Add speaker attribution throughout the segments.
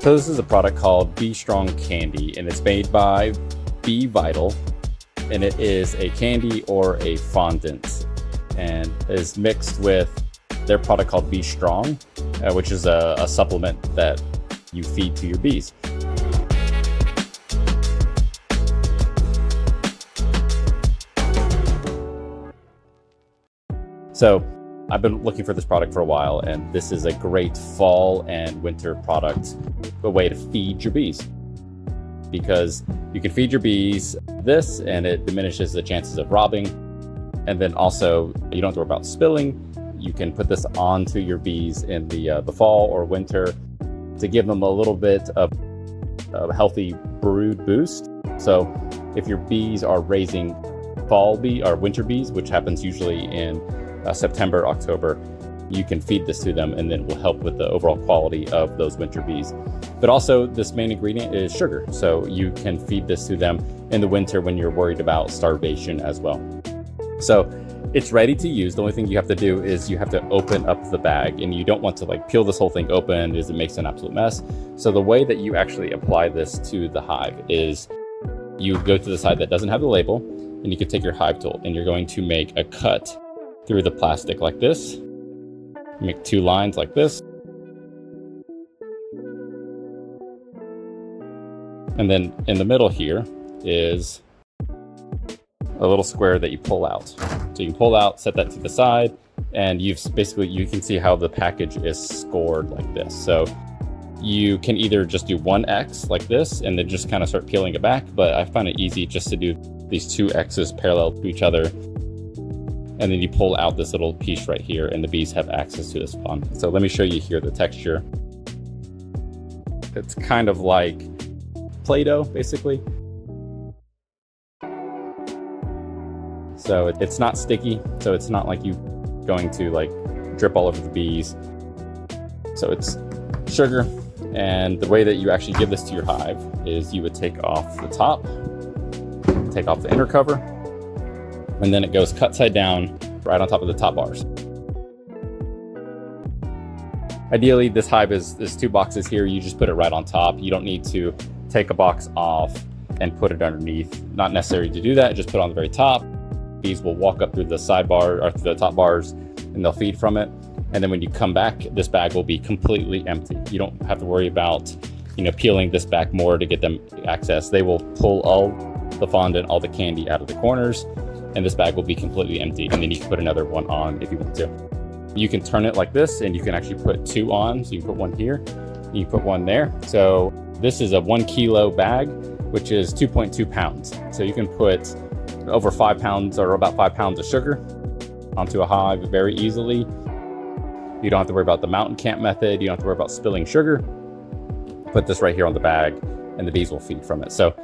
Speaker 1: So this is a product called BeeStrong Candy, and it's made by Be Vital, and it is a candy or a fondant, and is mixed with their product called BeeStrong, which is a supplement that you feed to your bees. So I've been looking for this product for a while, and this is a great fall and winter product, a way to feed your bees. Because you can feed your bees this and it diminishes the chances of robbing. And then also you don't have to worry about spilling. You can put this onto your bees in the fall or winter to give them a little bit of a healthy brood boost. So if your bees are raising fall bee or winter bees, which happens usually in September, October, you can feed this to them, and then it will help with the overall quality of those winter bees. But also this main ingredient is sugar. So you can feed this to them in the winter when you're worried about starvation as well. So it's ready to use. The only thing you have to do is you have to open up the bag, and you don't want to peel this whole thing open as it makes an absolute mess. So the way that you actually apply this to the hive is you go to the side that doesn't have the label, and you can take your hive tool and you're going to make a cut through the plastic like this. Make 2 lines like this. And then in the middle here is a little square that you pull out. So you can pull out, set that to the side, and you can see how the package is scored like this. So you can either just do one X like this and then just kind of start peeling it back, but I find it easy just to do these 2 X's parallel to each other. And then you pull out this little piece right here, and the bees have access to this one. So let me show you here the texture. It's kind of like Play-Doh, basically. So it's not sticky, so it's not like you going to drip all over the bees. So it's sugar, and the way that you actually give this to your hive is you would take off the top, take off the inner cover, and then it goes cut side down right on top of the top bars. Ideally, this hive is 2 boxes here. You just put it right on top. You don't need to take a box off and put it underneath. Not necessary to do that. Just put it on the very top. Bees will walk up through the sidebar or through the top bars, and they'll feed from it. And then when you come back, this bag will be completely empty. You don't have to worry about peeling this back more to get them access. They will pull all the fondant, all the candy out of the corners, and this bag will be completely empty. And then you can put another one on if you want to. You can turn it like this, and you can actually put 2 on. So you can put one here, you can put one there. So this is a 1 kilo bag, which is 2.2 pounds. So you can put over 5 pounds or about 5 pounds of sugar onto a hive very easily. You don't have to worry about the mountain camp method. You don't have to worry about spilling sugar. Put this right here on the bag, and the bees will feed from it. So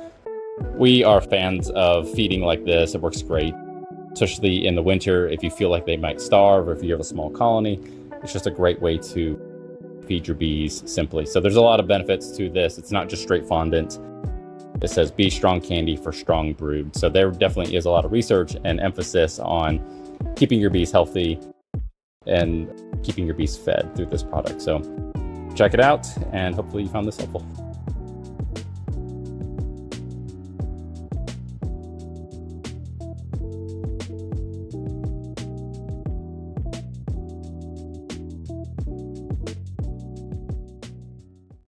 Speaker 1: we are fans of feeding like this. It works great, especially in the winter if you feel like they might starve or if you have a small colony. It's just a great way to feed your bees simply. So there's a lot of benefits to this. It's not just straight fondant. It says BeeStrong Candy for strong brood. So there definitely is a lot of research and emphasis on keeping your bees healthy and keeping your bees fed through this product. So check it out, and hopefully you found this helpful.